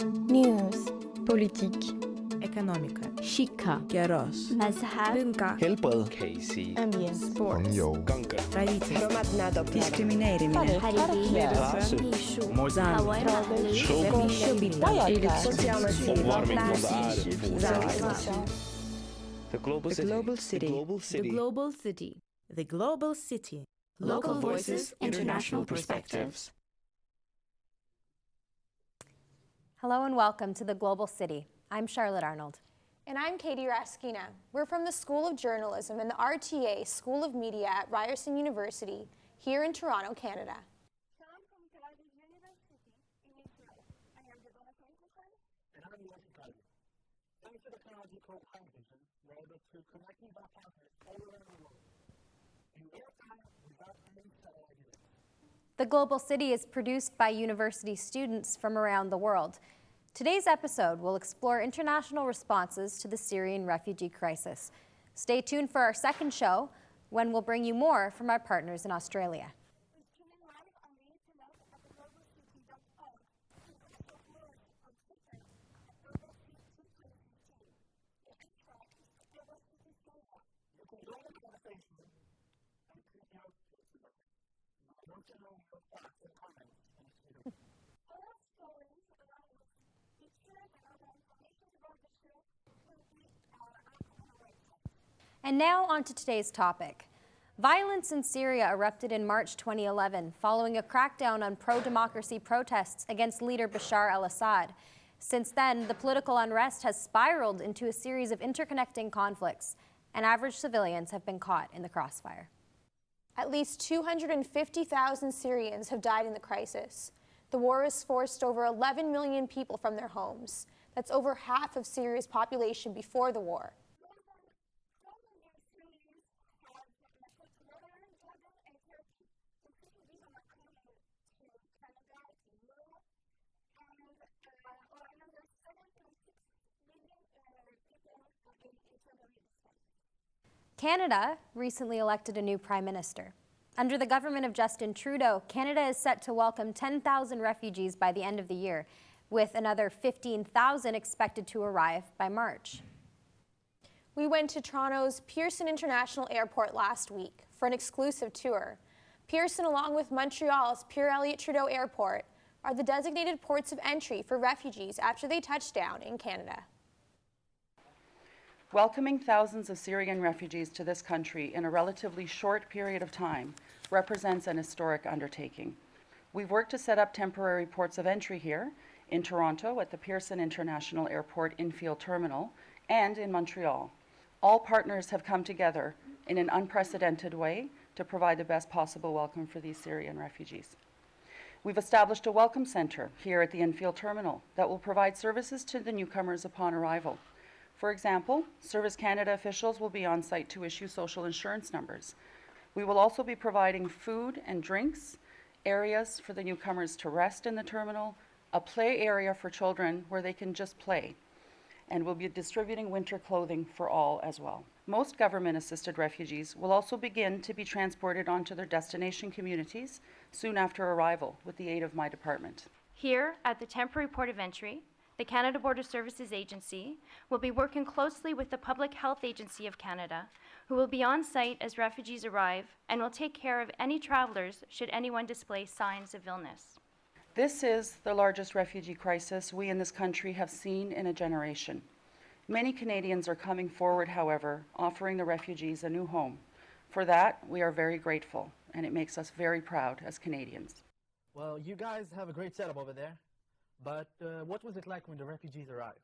News. Politik. Ekonomica. Skikka. Geros. مذهب. Punka. Helped. Casey. Ambient. Sports. Kanker. Traditie. Discriminering. Mozaïek. Opwarming van de aarde. The global city. The global city. The global city. The global city. Local voices, international perspectives. Hello and welcome to the Global City. I'm Charlotte Arnold. And I'm Katie Raskina. We're from the School of Journalism and the RTA School of Media at Ryerson University here in Toronto, Canada. So I'm from Tel Aviv University in Israel. I am Deborah and I'm Leroy. Thanks to the technology called television, we're able to connect with our partners all around the world. In real time, without any satellite. The Global City is produced by university students from around the world. Today's episode will explore international responses to the Syrian refugee crisis. Stay tuned for our second show, when we'll bring you more from our partners in Australia. And now on to today's topic. Violence in Syria erupted in March 2011 following a crackdown on pro-democracy protests against leader Bashar al-Assad. Since then, the political unrest has spiraled into a series of interconnecting conflicts, and average civilians have been caught in the crossfire. At least 250,000 Syrians have died in the crisis. The war has forced over 11 million people from their homes. That's over half of Syria's population before the war. Canada recently elected a new Prime Minister. Under the government of Justin Trudeau, Canada is set to welcome 10,000 refugees by the end of the year, with another 15,000 expected to arrive by March. We went to Toronto's Pearson International Airport last week for an exclusive tour. Pearson, along with Montreal's Pierre Elliott Trudeau Airport, are the designated ports of entry for refugees after they touch down in Canada. Welcoming thousands of Syrian refugees to this country in a relatively short period of time represents an historic undertaking. We've worked to set up temporary ports of entry here in Toronto at the Pearson International Airport infield terminal and in Montreal. All partners have come together in an unprecedented way to provide the best possible welcome for these Syrian refugees. We've established a welcome center here at the infield terminal that will provide services to the newcomers upon arrival. For example, Service Canada officials will be on site to issue social insurance numbers. We will also be providing food and drinks, areas for the newcomers to rest in the terminal, a play area for children where they can just play, and we'll be distributing winter clothing for all as well. Most government-assisted refugees will also begin to be transported onto their destination communities soon after arrival with the aid of my department. Here at the temporary port of entry, the Canada Border Services Agency will be working closely with the Public Health Agency of Canada, who will be on site as refugees arrive and will take care of any travelers should anyone display signs of illness. This is the largest refugee crisis we in this country have seen in a generation. Many Canadians are coming forward, however, offering the refugees a new home. For that, we are very grateful, and it makes us very proud as Canadians. Well, you guys have a great setup over there. But what was it like when the refugees arrived?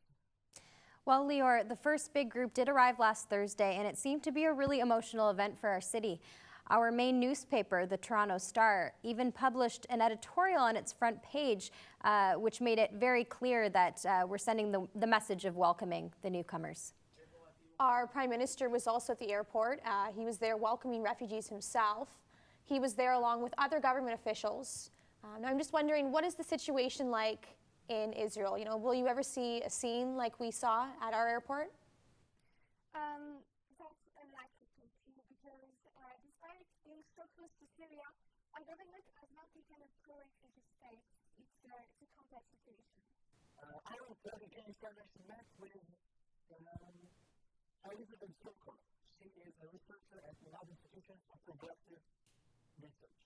Well, Leroy, the first big group did arrive last Thursday, and it seemed to be a really emotional event for our city. Our main newspaper, the Toronto Star, even published an editorial on its front page, which made it very clear that we're sending the message of welcoming the newcomers. Our Prime Minister was also at the airport. He was there welcoming refugees himself. He was there along with other government officials. Now I'm just wondering, what is the situation like in Israel? You know, will you ever see a scene like we saw at our airport? That's unlikely to see because despite being so close to Syria, our government has not taken a pro-refugee stance. It's a complex situation. I was dedicating service met with Elizabeth Sokol. She is a researcher at the United Institution for Progressive Research.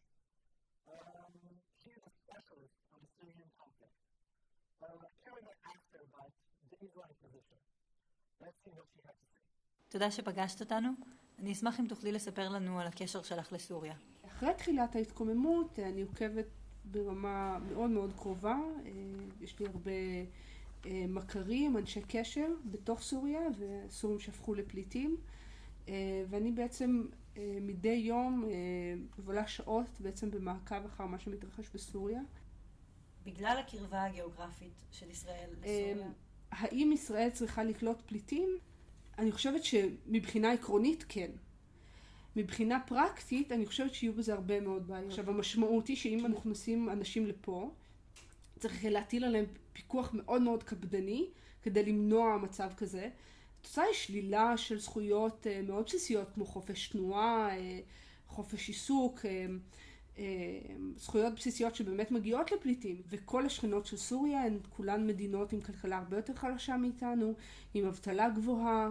She is a specialist on the Syrian conflict. Karen asked her about the Israeli position. Let's see what she had to say. תודה שפגשת אותנו. אני אשמח אם תוכלי לספר לנו על הקשר שלך לסוריה. אחרי תחילת ההתקוממות אני עוקבת ברמה מאוד מאוד קרובה. יש לי הרבה מכרים, אנשי קשר בתוך סוריה, וסורים שהפכו לפליטים. ואני בעצם מדי יום מבלה שעות בעצם במעקב אחר מה שמתרחש בסוריה. בגלל הקרבה הגיאוגרפית של ישראל לסוריה. האם ישראל צריכה לקלוט פליטים? אני חושבת שמבחינה עקרונית כן. מבחינה פרקטית אני חושבת שיהיו בזה הרבה מאוד בעיות. עכשיו המשמעות היא שאם אנחנו נשים אנשים לפה, צריך להטיל עליהם פיקוח מאוד מאוד קפדני כדי למנוע מצב כזה. התוצאה היא שלילה של זכויות מאוד בסיסיות כמו חופש תנועה, חופש עיסוק, זכויות בסיסיות שבאמת מגיעות לפליטים. וכל השכנות של סוריה הן כולן מדינות עם כלכלה הרבה יותר חלשה מאיתנו, עם אבטלה גבוהה,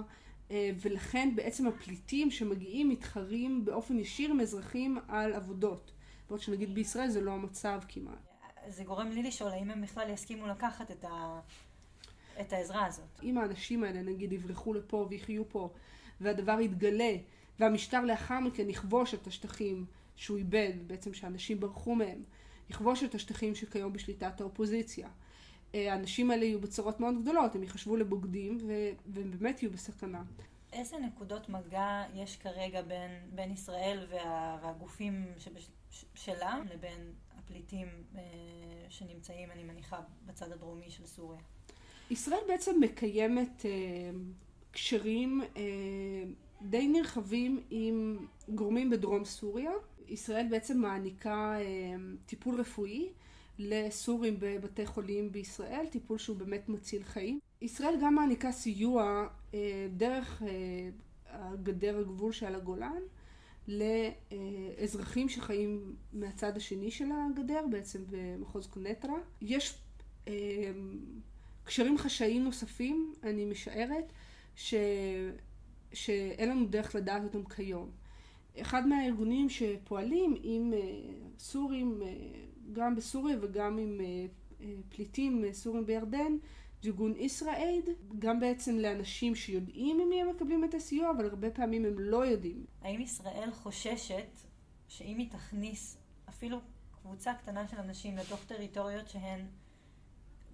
ולכן בעצם הפליטים שמגיעים מתחרים באופן ישיר עם אזרחים על עבודות. בעוד שנגיד בישראל זה לא המצב כמעט. זה גורם לי לשאול האם הם בכלל יסכימו לקחת את העזרה הזאת. אם האנשים האלה נגיד יברחו לפה ויחיו פה והדבר יתגלה והמשטר לאחר מכן יכבוש את השטחים שהוא איבד, בעצם שאנשים ברחו מהם, יכבוש את השטחים שכיום בשליטת האופוזיציה. האנשים האלה יהיו בצרות מאוד גדולות, הם יחשבו לבוגדים והם באמת יהיו בסכנה. איזה נקודות מגע יש כרגע בין ישראל והגופים שלה לבין הפליטים שנמצאים, אני מניחה, בצד הדרומי של סוריה? ישראל בעצם מקיימת קשרים די נרחבים עם גורמים בדרום סוריה. ישראל בעצם מעניקה טיפול רפואי לסורים בבתי חולים בישראל, טיפול שהוא באמת מציל חיים. ישראל גם מעניקה סיוע דרך גדר הגבול שעל הגולן לאזרחים שחיים מהצד השני של הגדר, בעצם במחוז קונטרה. יש קשרים חשאיים נוספים, אני משערת, שאין לנו דרך לדעת אותם כיום. אחד מהארגונים שפועלים עם סורים, גם בסוריה וגם עם פליטים סורים בירדן, זה ארגון ישראל, גם בעצם לאנשים שיודעים ממי הם מקבלים את הסיוע, אבל הרבה פעמים הם לא יודעים. האם ישראל חוששת שאם היא תכניס אפילו קבוצה קטנה של אנשים לתוך טריטוריות שהן,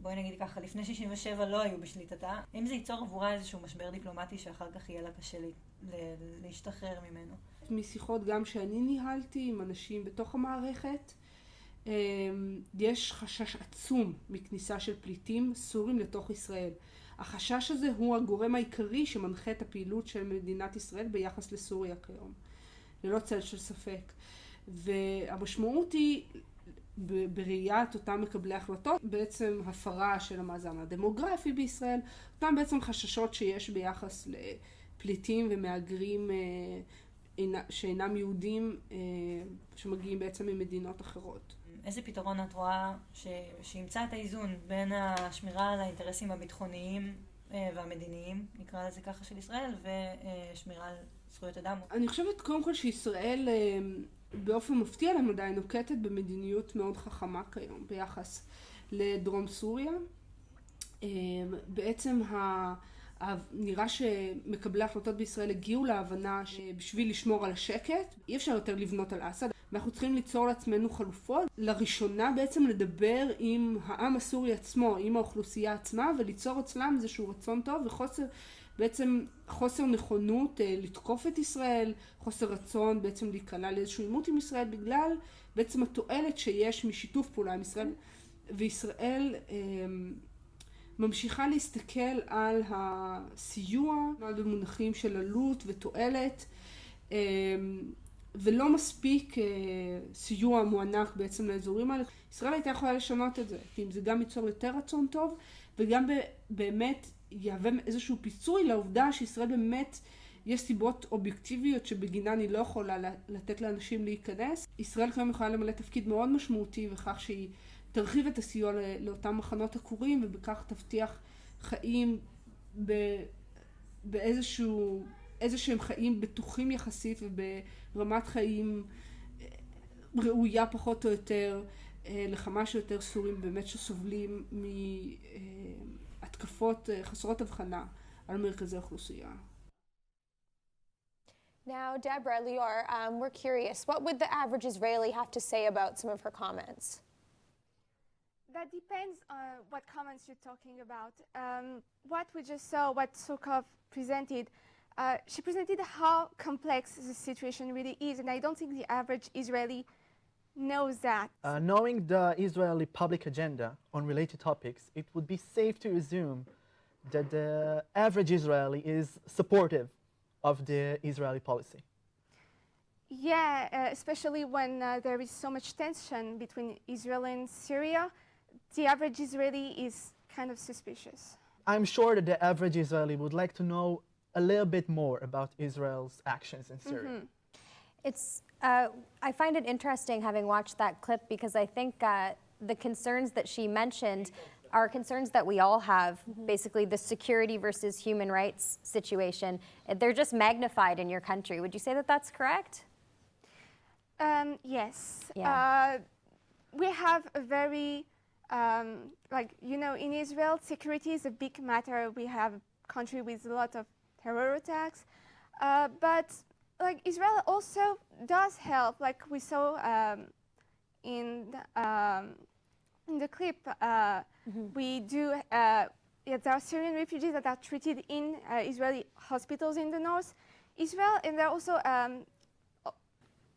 בואי נגיד ככה, לפני 67 לא היו בשליטתה, האם זה ייצור עבורה איזשהו משבר דיפלומטי שאחר כך יהיה לה קשה להשתחרר ממנו? משיחות גם שאני ניהלתי עם אנשים בתוך המערכת, יש חשש עצום מכניסה של פליטים סורים לתוך ישראל. החשש הזה הוא הגורם העיקרי שמנחה את הפעילות של מדינת ישראל ביחס לסוריה כיום, ללא צל של ספק. והמשמעות היא, בראיית אותם מקבלי החלטות, בעצם הפרה של המאזן הדמוגרפי בישראל, אותם בעצם חששות שיש ביחס לפליטים ומהגרים שאינם יהודים שמגיעים בעצם ממדינות אחרות. איזה פתרון את רואה שימצא את האיזון בין השמירה על האינטרסים הביטחוניים והמדיניים, נקרא לזה ככה, של ישראל, ושמירה על זכויות אדם? אני חושבת קודם כל שישראל באופן מפתיע למדי נוקטת במדיניות מאוד חכמה כיום ביחס לדרום סוריה. בעצם נראה שמקבלי ההחלטות בישראל הגיעו להבנה שבשביל לשמור על השקט אי אפשר יותר לבנות על אסד. אנחנו צריכים ליצור לעצמנו חלופות. לראשונה בעצם לדבר עם העם הסורי עצמו, עם האוכלוסייה עצמה, וליצור אצלם איזשהו רצון טוב חוסר נכונות לתקוף את ישראל, חוסר רצון בעצם להיקלע לאיזשהו עימות עם ישראל, בגלל בעצם התועלת שיש משיתוף פעולה עם ישראל. וישראל ממשיכה להסתכל על הסיוע, במונחים של עלות ותועלת, ולא מספיק סיוע מוענק בעצם לאזורים האלה. ישראל הייתה יכולה לשנות את זה, אם זה גם ייצור יותר רצון טוב, וגם באמת יהווה איזשהו פיצוי לעובדה שישראל באמת יש סיבות אובייקטיביות שבגינן היא לא יכולה לתת לאנשים להיכנס. ישראל כיום יכולה למלא תפקיד מאוד משמעותי בכך שהיא תרחיב את הסיוע לאותם מחנות עקורים, ובכך תבטיח חיים איזשהם חיים בטוחים יחסית וברמת חיים ראויה פחות או יותר לכמה שיותר סורים באמת שסובלים מהתקפות חסרות הבחנה על מרכזי אוכלוסייה. Now, Deborah, Leroy, we're curious. What would the average Israeli have to say about some of her comments? That depends on what comments you're talking about. What we just saw, what Sokov presented, she presented how complex the situation really is, and I don't think the average Israeli knows that. Knowing the Israeli public agenda on related topics, it would be safe to assume that the average Israeli is supportive of the Israeli policy. Yeah, especially when there is so much tension between Israel and Syria, the average Israeli is kind of suspicious. I'm sure that the average Israeli would like to know a little bit more about Israel's actions in Syria. I find it interesting having watched that clip because I think the concerns that she mentioned are concerns that we all have, basically the security versus human rights situation. They're just magnified in your country. Would you say that that's correct? Yes. Yeah. We have a very, in Israel, security is a big matter. We have a country with a lot of terror attacks. But Israel also does help, like we saw in the clip. We do, there are Syrian refugees that are treated in Israeli hospitals in the north. Israel, and they're also,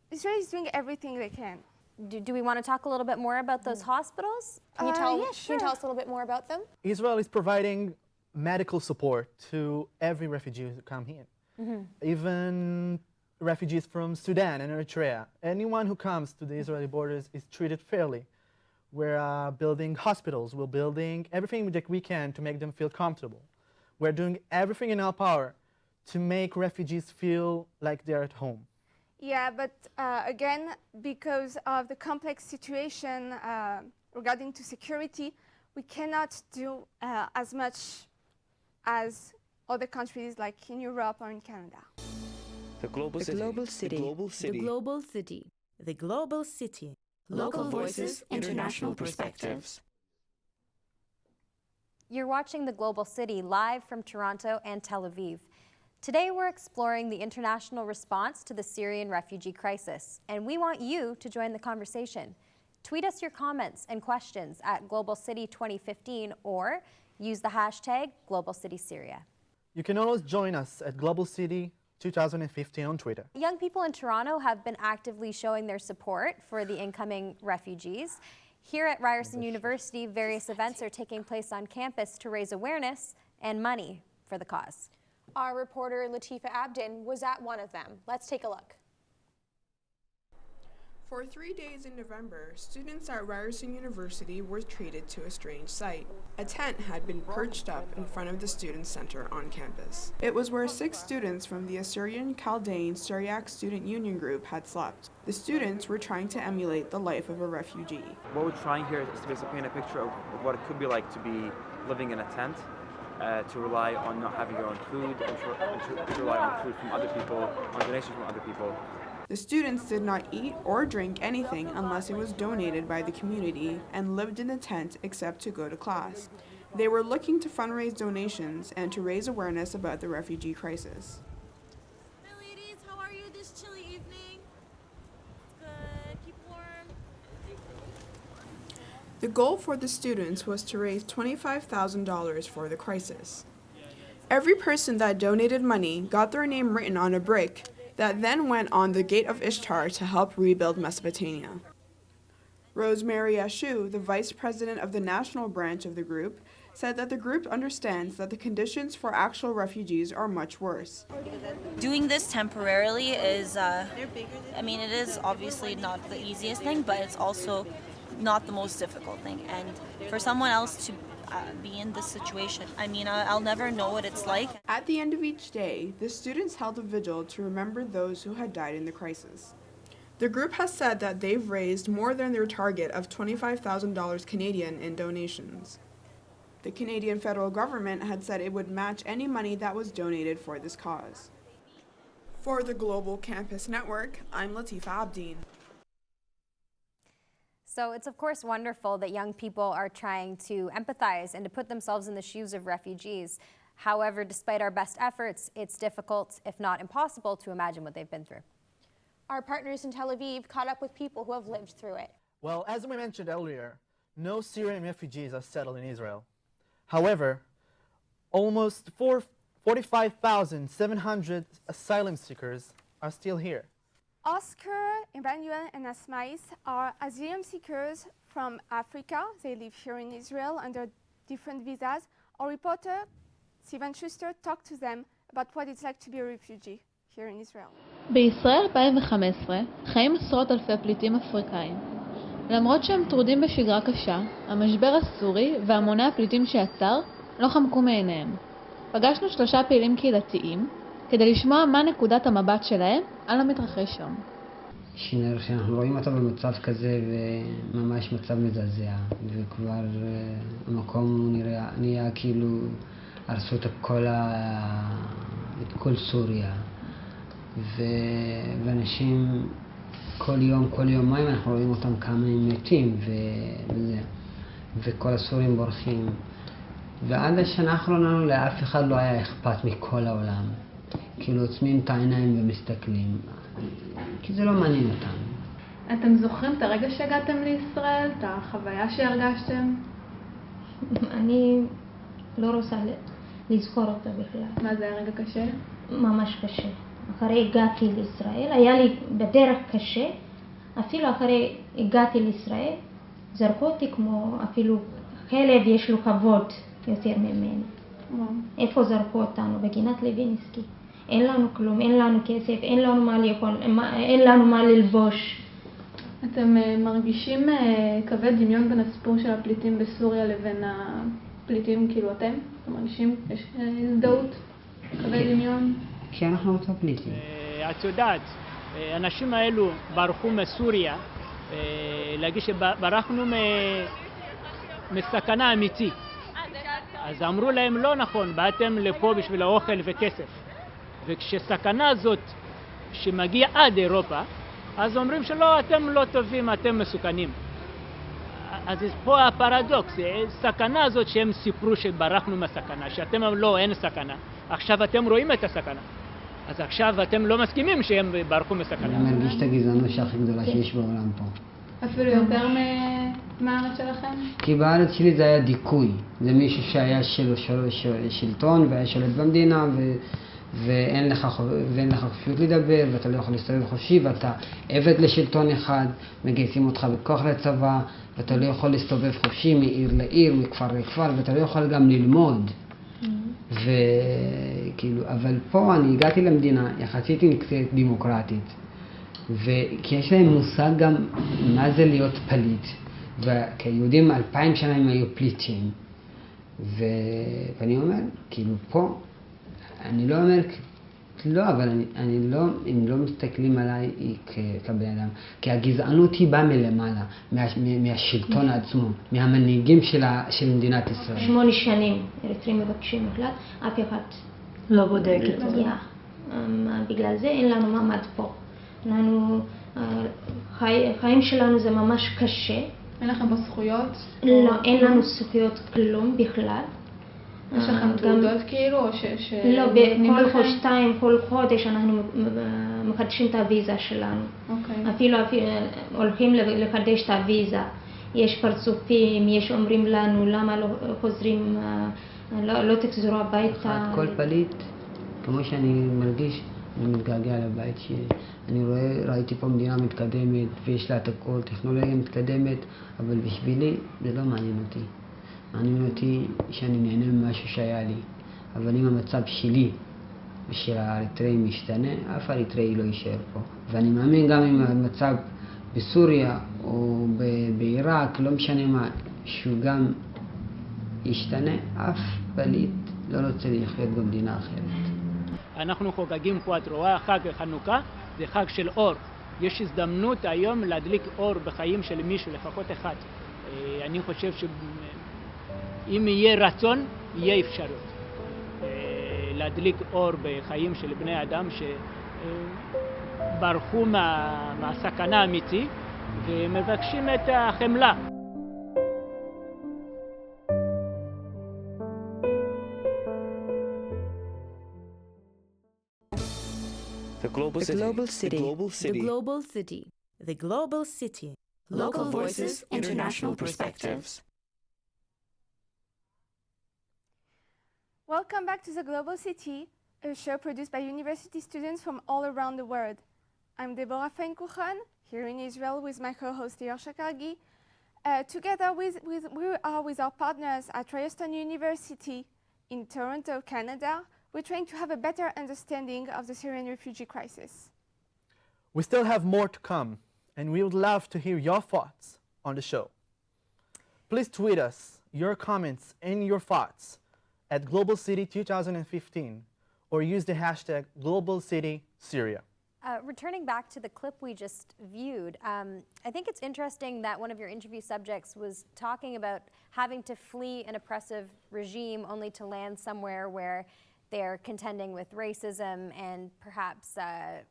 Israel is doing everything they can. Do we want to talk a little bit more about those hospitals? Can you tell us a little bit more about them? Israel is providing medical support to every refugee who come here. Even refugees from Sudan and Eritrea. Anyone who comes to the Israeli borders is treated fairly. We're building hospitals, we're building everything that we can to make them feel comfortable. We're doing everything in our power to make refugees feel like they're at home. Yeah, but again, because of the complex situation regarding to security, we cannot do as much as other countries like in Europe or in Canada. The global city. The global city. The global city. Local voices, international perspectives. You're watching The Global City live from Toronto and Tel Aviv. Today we're exploring the international response to the Syrian refugee crisis, and we want you to join the conversation. Tweet us your comments and questions at Global City 2015 or use the hashtag Global City Syria. You can always join us at Global City 2015 on Twitter. Young people in Toronto have been actively showing their support for the incoming refugees. Here at Ryerson University, various events are taking place on campus to raise awareness and money for the cause. Our reporter Latifa Abdin was at one of them. Let's take a look. For 3 days in November, students at Ryerson University were treated to a strange sight. A tent had been perched up in front of the Student Center on campus. It was where 6 students from the Assyrian Chaldean Syriac Student Union Group had slept. The students were trying to emulate the life of a refugee. What we're trying here is to basically paint a picture of what it could be like to be living in a tent, to rely on not having your own food, and to rely on food from other people, on donations from other people. The students did not eat or drink anything unless it was donated by the community and lived in the tent except to go to class. They were looking to fundraise donations and to raise awareness about the refugee crisis. Hi ladies, how are you this chilly evening? Good, keep warm. The goal for the students was to raise $25,000 for the crisis. Every person that donated money got their name written on a brick that then went on the Gate of Ishtar to help rebuild Mesopotamia. Rosemary Ashu, the vice president of the national branch of the group, said that the group understands that the conditions for actual refugees are much worse. Doing this temporarily is, it is obviously not the easiest thing, but it's also not the most difficult thing. And for someone else to be in this situation, I'll never know what it's like. At the end of each day, the students held a vigil to remember those who had died in the crisis. The group has said that they've raised more than their target of $25,000 Canadian in donations. The Canadian federal government had said it would match any money that was donated for this cause. For the Global Campus Network, I'm Latifa Abdeen. So it's of course wonderful that young people are trying to empathize and to put themselves in the shoes of refugees. However, despite our best efforts, it's difficult, if not impossible, to imagine what they've been through. Our partners in Tel Aviv caught up with people who have lived through it. Well, as we mentioned earlier, no Syrian refugees are settled in Israel. However, almost 45,700 asylum seekers are still here. Oscar, Emmanuel, and Asmais are asylum seekers from Africa. They live here in Israel under different visas. Our reporter, Steven Schuster, talked to them about what it's like to be a refugee here in Israel. בישראל 2015 חיים עשרות אלפי פליטים אפריקאים. למרות שהם טרודים בשגרה קשה, המשבר הסורי והמוני הפליטים שיצר לא חמקו מעיניהם. פגשנו 3 פעילים קהילתיים כדי לשמוע מה נקודת המבט שלהם על המתרחש שם. שאנחנו רואים אותו במצב כזה וממש מצב מזעזע, וכבר המקום נראה כאילו הרסו את כל סוריה, ואנשים כל יומיים אנחנו רואים אותם כמה הם מתים וכל הסורים בורחים, ועד השנה האחרונה לאף אחד לא היה אכפת מכל העולם, כאילו עוצמים את העיניים ומסתכלים, כי זה לא מעניין אותם. אתם זוכרים את הרגע שהגעתם לישראל, את החוויה שהרגשתם? אני לא רוצה לזכור אותה בכלל. מה זה היה רגע קשה? ממש קשה. אחרי הגעתי לישראל, היה לי בדרך קשה, אפילו אחרי הגעתי לישראל, זרקו אותי כמו אפילו חלב יש לו כבוד יותר ממני. איפה זרקו אותנו? בגינת לוינסקי. אין לנו כלום, אין לנו כסף, אין לנו מה לאכול, אין לנו מה ללבוש. אתם מרגישים כבד דמיון בין הסיפור של הפליטים בסוריה לבין הפליטים כאילו אתם? אתם מרגישים יש הזדהות? כבד דמיון? כי אנחנו אותו פליטים. את יודעת, האנשים האלו ברחו מסוריה, להגיד שברחנו מסכנה אמיתית. אז אמרו להם לא נכון, באתם לפה בשביל האוכל וכסף. וכשסכנה הזאת שמגיע עד אירופה, אז אומרים שלא, אתם לא טובים, אתם מסוכנים. אז פה הפרדוקס, סכנה הזאת שהם סיפרו שברחנו מהסכנה, שאתם לא, אין סכנה. עכשיו אתם רואים את הסכנה. אז עכשיו אתם לא מסכימים שהם ברחו מסכנה. אני מרגיש את הגזענות שהכי גדולה שיש בעולם פה. אפילו יותר מהארץ שלכם? כי בארץ שלי זה היה דיכוי. זה מישהו שהיה שלטון והיה שולט במדינה ואין לך חופשיות לדבר ואתה לא יכול להסתובב חופשי ואתה עבד לשלטון אחד, מגייסים אותך בכוח לצבא ואתה לא יכול להסתובב חופשי מעיר לעיר, מכפר לכפר, ואתה לא יכול גם ללמוד. וכאילו, אבל פה אני הגעתי למדינה יחסית דמוקרטית, וכי יש להם מושג גם מה זה להיות פליט, וכיהודים 2000 שנה הם היו פליטים, ואני אומר, כאילו פה, אני לא אומר, לא, אבל הם לא מסתכלים עליי כבן אדם, כי הגזענות היא באה מלמעלה, מהשלטון עצמו, מהמנהיגים של מדינת ישראל. 8 שנים אריתריאים מבקשים מקלט, אף אחד לא בודק את זה. בגלל זה אין לנו מעמד פה. החיים שלנו זה ממש קשה. אין לכם זכויות? לא, אין לנו זכויות כלום בכלל. יש לכם תעודות כאילו או לא, כל חודש אנחנו מחדשים את הוויזה שלנו. אפילו הולכים לחדש את הוויזה. יש פרצופים, יש אומרים לנו למה לא חוזרים, לא תחזרו הביתה. כל פליט, כמו שאני מרגיש, אני מתגעגע לבית שלי. אני ראיתי פה מדינה מתקדמת ויש לה את הכל, טכנולוגיה מתקדמת, אבל בשבילי זה לא מעניין אותי. מעניין אותי שאני נהנה ממשהו שהיה לי, אבל אם המצב שלי ושל האריתריאים משתנה, אף אריתריאי לא יישאר פה. ואני מאמין גם אם המצב בסוריה או בעיראק, לא משנה מה, שהוא גם ישתנה, אף פליט לא רוצה לחיות במדינה אחרת. אנחנו חוגגים פה, את רואה, חג חנוכה, זה חג של אור. יש הזדמנות היום להדליק אור בחיים של מישהו, לפחות אחד. אני חושב שאם יהיה רצון, יהיה אפשרות. להדליק אור בחיים של בני אדם שברחו מהסכנה האמיתית ומבקשים את החמלה. The global city. The global city. The global city. The global city. Local voices, international perspectives. Welcome back to The Global City, a show produced by university students from all around the world. I'm Deborah here in Israel with my co-host Leroy. Together we are with our partners at Ryerson University in Toronto, Canada. We're trying to have a better understanding of the Syrian refugee crisis. We still have more to come, and we would love to hear your thoughts on the show. Please tweet us your comments and your thoughts at Global City 2015 or use the hashtag GlobalCitySyria. Returning back to the clip we just viewed, I think it's interesting that one of your interview subjects was talking about having to flee an oppressive regime only to land somewhere where they're contending with racism and perhaps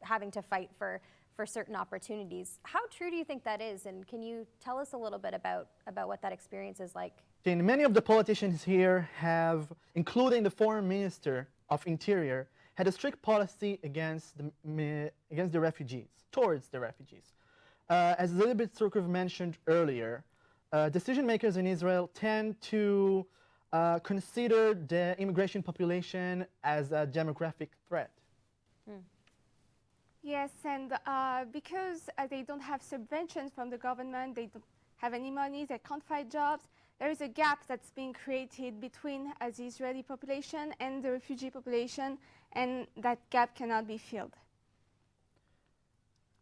having to fight for certain opportunities. How true do you think that is? And can you tell us a little bit about what that experience is like? Many of the politicians here have, including the Foreign Minister of Interior, had a strict policy against the refugees, towards the refugees. As Elizabeth Surkov mentioned earlier, decision makers in Israel tend to consider the immigration population as a demographic threat. Yes, and because they don't have subventions from the government, they don't have any money, they can't find jobs, there is a gap that's being created between the Israeli population and the refugee population, and that gap cannot be filled.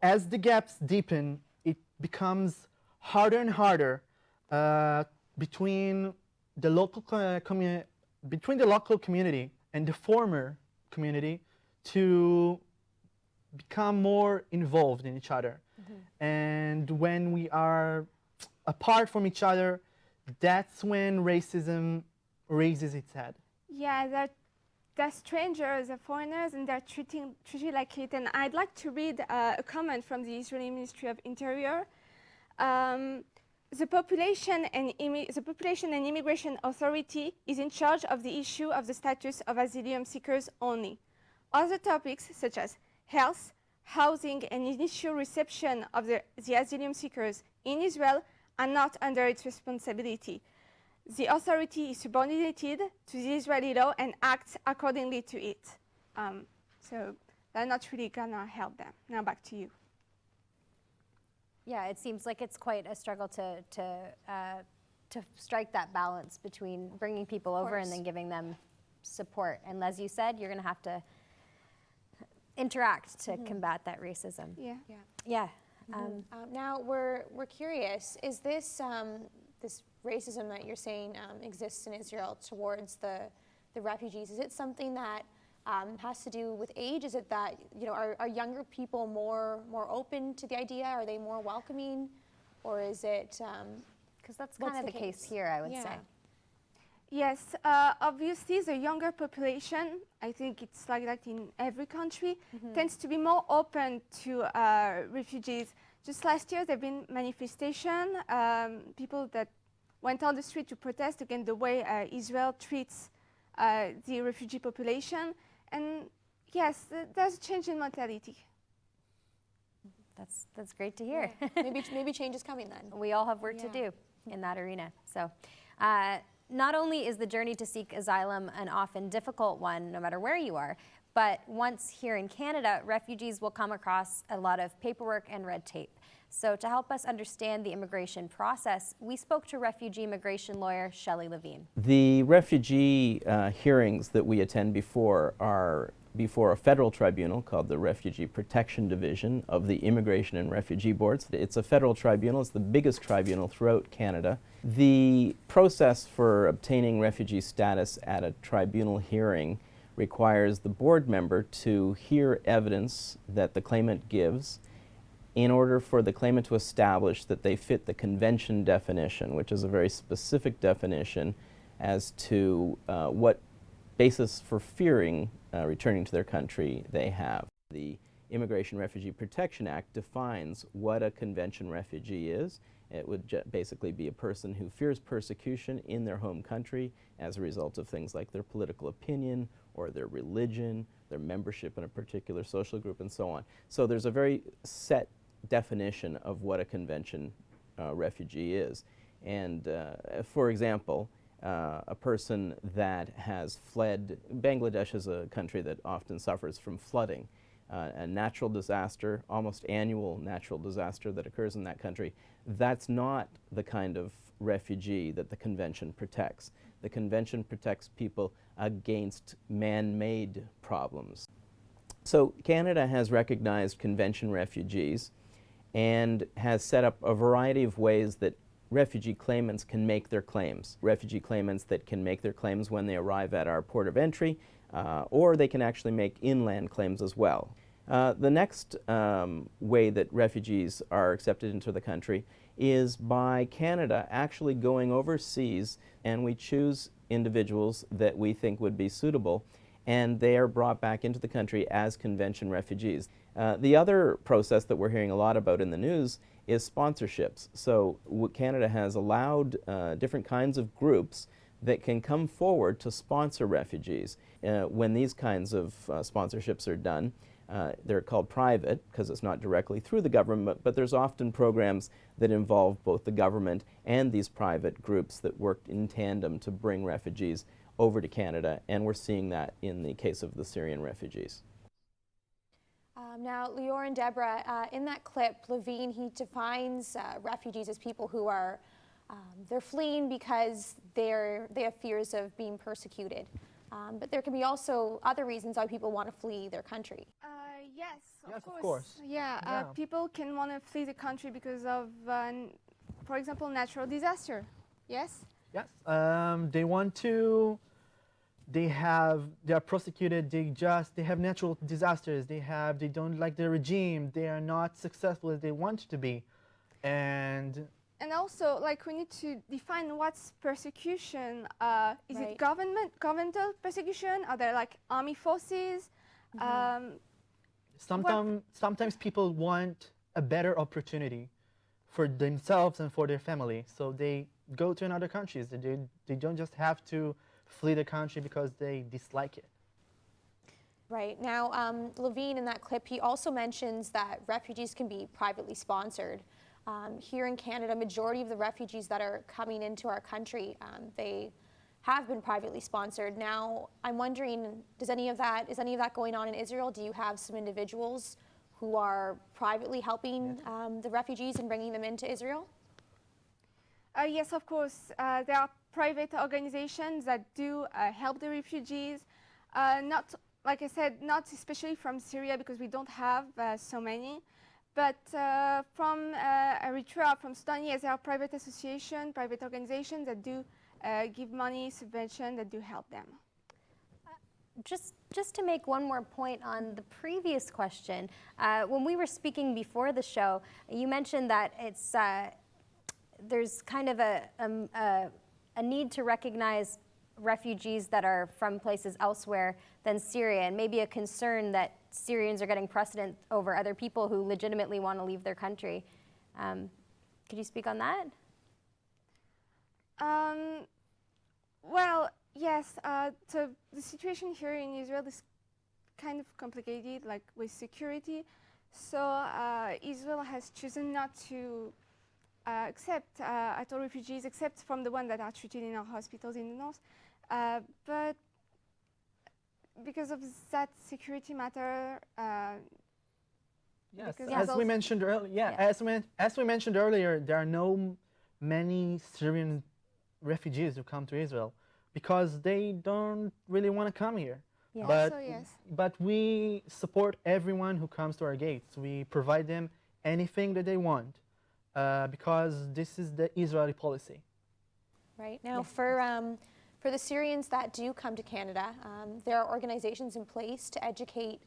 As the gaps deepen, it becomes harder and harder between the local community and the former community to become more involved in each other. And when we are apart from each other, that's when racism raises its head. Yeah, they're strangers, they're foreigners, and they're treated like it. And I'd like to read a comment from the Israeli Ministry of Interior. The Population and Immigration Authority is in charge of the issue of the status of asylum seekers only. Other topics such as health, housing, and initial reception of the asylum seekers in Israel are not under its responsibility. The authority is subordinated to the Israeli law and acts accordingly to it. So they're not really gonna help them. Now back to you. Yeah, it seems like it's quite a struggle to strike that balance between bringing people over and then giving them support. And as you said, you're going to have to interact to combat that racism. Yeah. Now we're curious. Is this this racism that you're saying exists in Israel towards the refugees? Is it something that has to do with age? Is it that, are younger people more open to the idea? Are they more welcoming? Or is it, because that's kind of the case here, I would say. Yes, obviously the younger population, I think it's like that in every country, tends to be more open to refugees. Just last year there have been manifestations, people that went on the street to protest against the way Israel treats the refugee population. And yes, there's a change in mentality. That's great to hear. Maybe change is coming then. We all have work to do in that arena. So not only is the journey to seek asylum an often difficult one, no matter where you are, but once here in Canada, refugees will come across a lot of paperwork and red tape. So to help us understand the immigration process, we spoke to refugee immigration lawyer Shelley Levine. The refugee hearings that we attend before are before a federal tribunal called the Refugee Protection Division of the Immigration and Refugee Boards. It's a federal tribunal. It's the biggest tribunal throughout Canada. The process for obtaining refugee status at a tribunal hearing requires the board member to hear evidence that the claimant gives in order for the claimant to establish that they fit the convention definition, which is a very specific definition as to what basis for fearing returning to their country they have. The Immigration Refugee Protection Act defines what a convention refugee is. It would basically be a person who fears persecution in their home country as a result of things like their political opinion or their religion, their membership in a particular social group, and so on. So there's a very set definition of what a convention refugee is. And for example, a person that has fled, Bangladesh is a country that often suffers from flooding, a natural disaster, almost annual natural disaster that occurs in that country. That's not the kind of refugee that the convention protects. The convention protects people against man-made problems. So Canada has recognized convention refugees and has set up a variety of ways that refugee claimants can make their claims. Refugee claimants that can make their claims when they arrive at our port of entry, or they can actually make inland claims as well. The next way that refugees are accepted into the country is by Canada actually going overseas, and we choose individuals that we think would be suitable, and they are brought back into the country as convention refugees. The other process that we're hearing a lot about in the news is sponsorships. So Canada has allowed different kinds of groups that can come forward to sponsor refugees. When these kinds of sponsorships are done, they're called private because it's not directly through the government, but there's often programs that involve both the government and these private groups that work in tandem to bring refugees over to Canada, and we're seeing that in the case of the Syrian refugees. Now, Leroy and Deborah, in that clip, Levine, he defines refugees as people who are, they're fleeing because they have fears of being persecuted. But there can be also other reasons why people want to flee their country. Yes, of course. Yeah, people can want to flee the country because of, for example, natural disaster. Yes? Yes, they want to, they are prosecuted, they have natural disasters, they don't like the regime, they are not successful as they want to be. And also, like, we need to define what's Is persecution. It governmental persecution? Are there like army forces? Sometimes people want a better opportunity for themselves and for their family, so they go to another countries. They don't just have to flee the country because they dislike it. Right. Now, Levine, in that clip, he also mentions that refugees can be privately sponsored. Here in Canada, majority of the refugees that are coming into our country, they have been privately sponsored. Now, I'm wondering, is any of that going on in Israel? Do you have some individuals who are privately helping the refugees and bringing them into Israel? Yes, of course. There are private organizations that do help the refugees. Not, like I said, not especially from Syria because we don't have so many. But from Eritrea, from Sudan, yes, there are private associations, private organizations that do give money, subvention, that do help them. Just to make one more point on the previous question, when we were speaking before the show, you mentioned that it's there's kind of a need to recognize refugees that are from places elsewhere than Syria, and maybe a concern that Syrians are getting precedent over other people who legitimately want to leave their country. Could you speak on that? Well, yes. So the situation here in Israel is kind of complicated, like with security. So Israel has chosen not to accept at all refugees, except from the ones that are treated in our hospitals in the north. But because of that security matter, yes, as we mentioned earlier, as we mentioned earlier, there are no many Syrian refugees who come to Israel because they don't really want to come here. Yeah. But we support everyone who comes to our gates. We provide them anything that they want because this is the Israeli policy. Right. Now, for the Syrians that do come to Canada, there are organizations in place to educate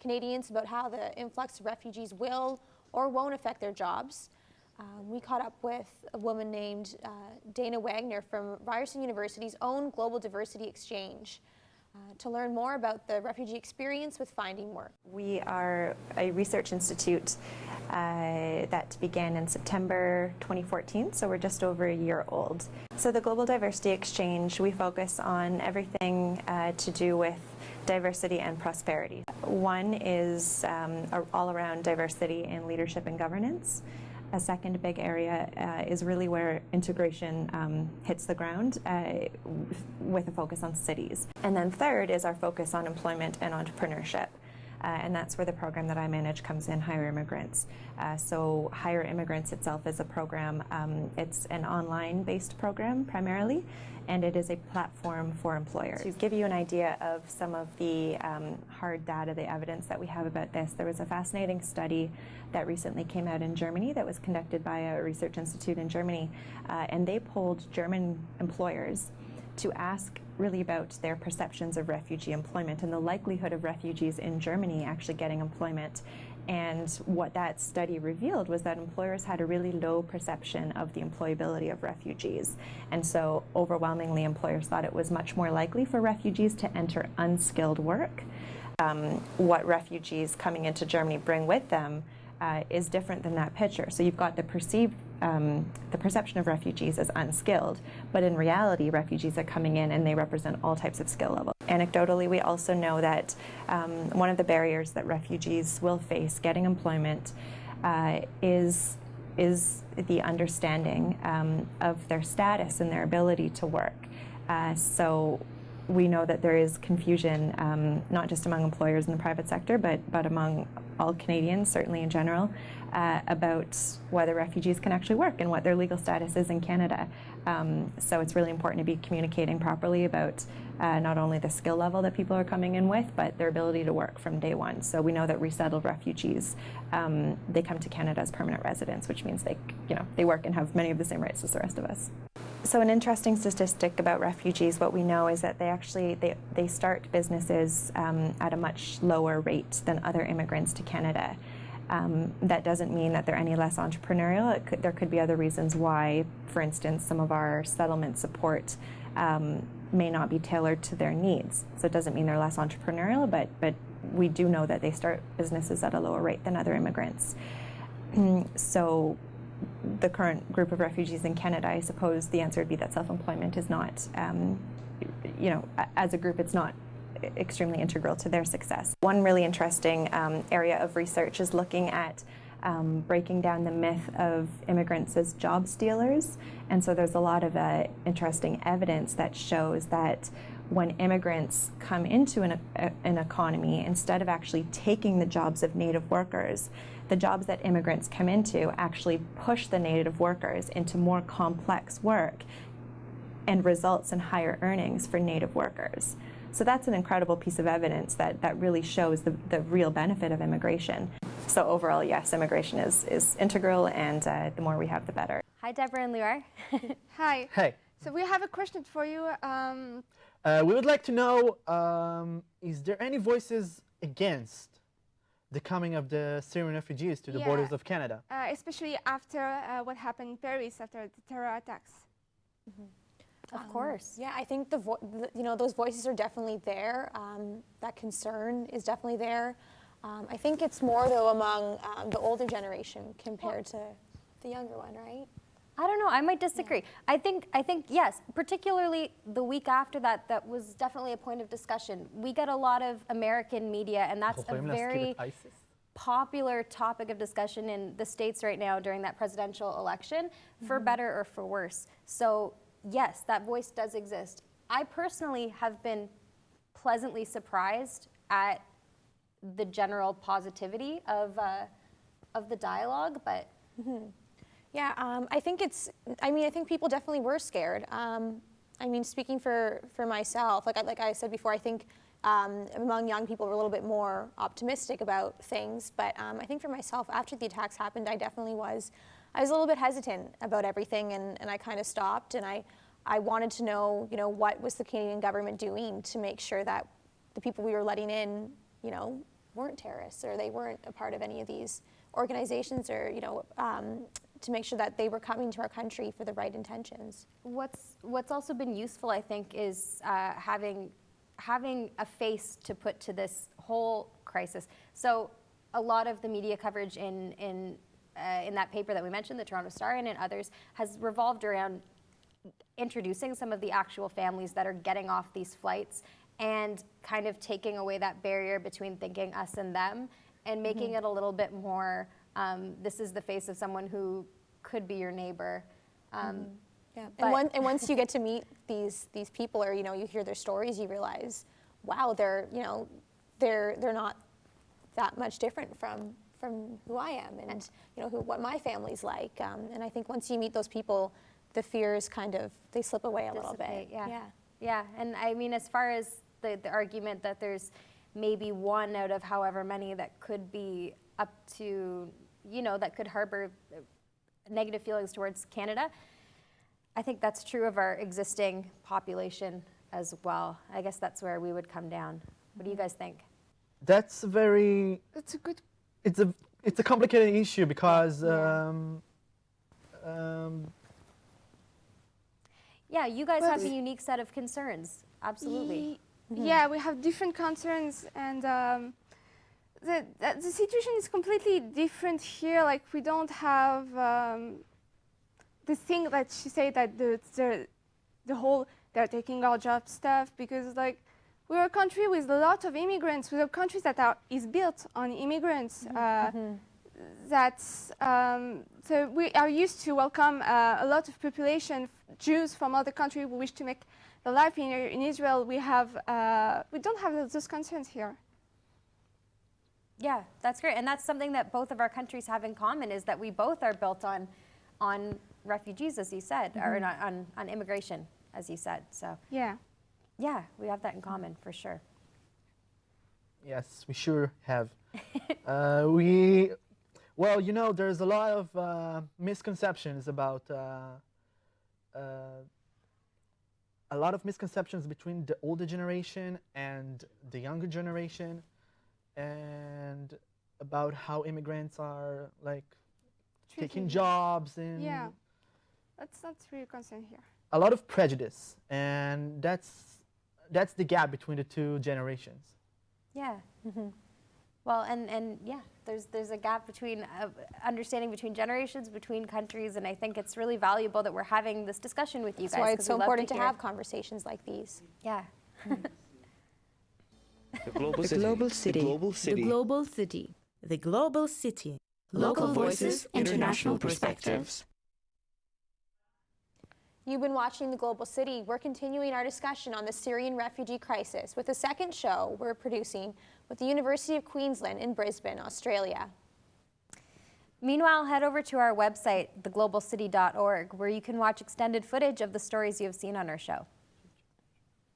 Canadians about how the influx of refugees will or won't affect their jobs. We caught up with a woman named Dana Wagner from Ryerson University's own Global Diversity Exchange to learn more about the refugee experience with finding work. We are a research institute that began in September 2014, so we're just over a year old. So the Global Diversity Exchange, we focus on everything to do with diversity and prosperity. One is all around diversity in leadership and governance. A second big area is really where integration hits the ground with a focus on cities. And then third is our focus on employment and entrepreneurship. And that's where the program that I manage comes in, Hire Immigrants. So Hire Immigrants itself is a program, it's an online-based program primarily, and it is a platform for employers. To give you an idea of some of the hard data, the evidence that we have about this, there was a fascinating study that recently came out in Germany that was conducted by a research institute in Germany, and they polled German employers to ask really about their perceptions of refugee employment and the likelihood of refugees in Germany actually getting employment. And what that study revealed was that employers had a really low perception of the employability of refugees. And so overwhelmingly employers thought it was much more likely for refugees to enter unskilled work. What refugees coming into Germany bring with them is different than that picture. So you've got the perception of refugees as unskilled, but in reality, refugees are coming in and they represent all types of skill levels. Anecdotally, we also know that one of the barriers that refugees will face getting employment is the understanding of their status and their ability to work. So we know that there is confusion, not just among employers in the private sector, but among all Canadians, certainly in general, about whether refugees can actually work and what their legal status is in Canada. So it's really important to be communicating properly about not only the skill level that people are coming in with, but their ability to work from day one. So we know that resettled refugees, they come to Canada as permanent residents, which means they work and have many of the same rights as the rest of us. So an interesting statistic about refugees, what we know is that they start businesses at a much lower rate than other immigrants to Canada. That doesn't mean that they're any less entrepreneurial. There could be other reasons why, for instance, some of our settlement support may not be tailored to their needs. So it doesn't mean they're less entrepreneurial, but we do know that they start businesses at a lower rate than other immigrants. So the current group of refugees in Canada, I suppose the answer would be that self-employment is not, as a group, it's not extremely integral to their success. One really interesting area of research is looking at breaking down the myth of immigrants as job stealers. And so there's a lot of interesting evidence that shows that when immigrants come into an economy, instead of actually taking the jobs of native workers, the jobs that immigrants come into actually push the native workers into more complex work and results in higher earnings for native workers. So that's an incredible piece of evidence that really shows the real benefit of immigration. So overall, yes, immigration is integral, and the more we have, the better. Hi, Deborah and Leroy. Hi. Hey. So we have a question for you. We would like to know, is there any voices against the coming of the Syrian refugees to the borders of Canada? Especially after what happened in Paris after the terror attacks. Mm-hmm. Of course. Yeah, I think those voices are definitely there. That concern is definitely there. I think it's more though among the older generation compared to the younger one, right? I don't know. I might disagree. Yeah. I think yes. Particularly the week after that was definitely a point of discussion. We get a lot of American media, and that's a very popular topic of discussion in the States right now during that presidential election, for better or for worse. So yes, that voice does exist. I personally have been pleasantly surprised at the general positivity of the dialogue, but. Yeah, I think people definitely were scared. Speaking for myself, like I said before, I think among young people we're a little bit more optimistic about things. But I think for myself, after the attacks happened, I definitely was. I was a little bit hesitant about everything, and I kind of stopped, and I wanted to know, what was the Canadian government doing to make sure that the people we were letting in, weren't terrorists, or they weren't a part of any of these organizations or, to make sure that they were coming to our country for the right intentions. What's also been useful, I think, is having a face to put to this whole crisis. So a lot of the media coverage in that paper that we mentioned, the Toronto Star, and in others, has revolved around introducing some of the actual families that are getting off these flights and kind of taking away that barrier between thinking us and them and making it a little bit more, this is the face of someone who could be your neighbor. Yeah, and once you get to meet these people, or you hear their stories, you realize, wow, they're not that much different from who I am, and what my family's like. And I think once you meet those people, the fears they slip away a little bit. Yeah. And I mean, as far as the argument that there's maybe one out of however many that could be up to, that could harbor negative feelings towards Canada, I think that's true of our existing population as well. I guess that's where we would come down. What do you guys think? That's it's a complicated issue because yeah, you guys have a unique set of concerns. Absolutely. Yeah, we have different concerns, and the situation is completely different here. Like, we don't have the thing that she said, that the whole they're taking our job stuff, because we're a country with a lot of immigrants. We're a country that is built on immigrants. So we are used to welcome a lot of population, Jews from other countries who wish to make their life in Israel. We don't have those concerns here. Yeah, that's great, and that's something that both of our countries have in common, is that we both are built on refugees, as you said, or not, on immigration, as you said. So yeah, we have that in common for sure. Yes, we sure have. Well, there's a lot of misconceptions about between the older generation and the younger generation, and about how immigrants are taking jobs, and that's really concern here. A lot of prejudice, and that's the gap between the two generations. Yeah. Well, and yeah, there's a gap between understanding between generations, between countries, and I think it's really valuable that we're having this discussion with you guys. That's why it's so important to have conversations like these. Yeah. The global city. The global city. The global city. Local voices, international perspectives. You've been watching The Global City. We're continuing our discussion on the Syrian refugee crisis with a second show we're producing with the University of Queensland in Brisbane, Australia. Meanwhile, head over to our website, theglobalcity.org, where you can watch extended footage of the stories you have seen on our show.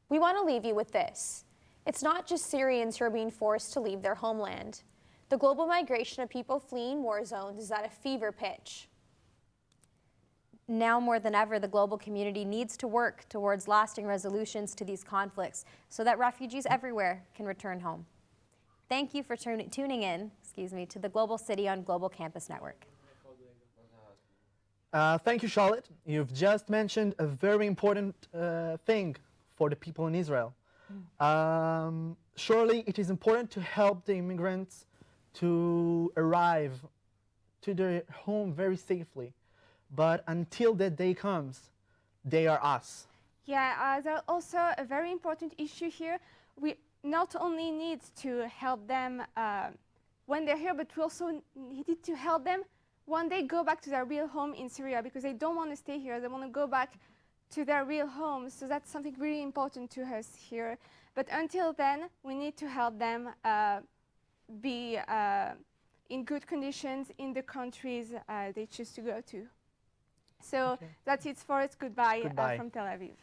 We want to leave you with this. It's not just Syrians who are being forced to leave their homeland. The global migration of people fleeing war zones is at a fever pitch. Now more than ever, the global community needs to work towards lasting resolutions to these conflicts so that refugees everywhere can return home. Thank you for tuning in, to The Global City on Global Campus Network. Thank you, Charlotte. You've just mentioned a very important thing for the people in Israel. Surely it is important to help the immigrants to arrive to their home very safely. But until that day comes, they are us. Yeah, there's also a very important issue here. We not only need to help them when they're here, but we also need to help them when they go back to their real home in Syria, because they don't want to stay here. They want to go back to their real homes. So that's something really important to us here. But until then, we need to help them be in good conditions in the countries they choose to go to. So that's it for us. Goodbye. From Tel Aviv.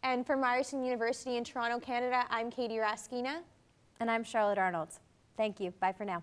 And from Ryerson University in Toronto, Canada, I'm Katie Raskina. And I'm Charlotte Arnold. Thank you. Bye for now.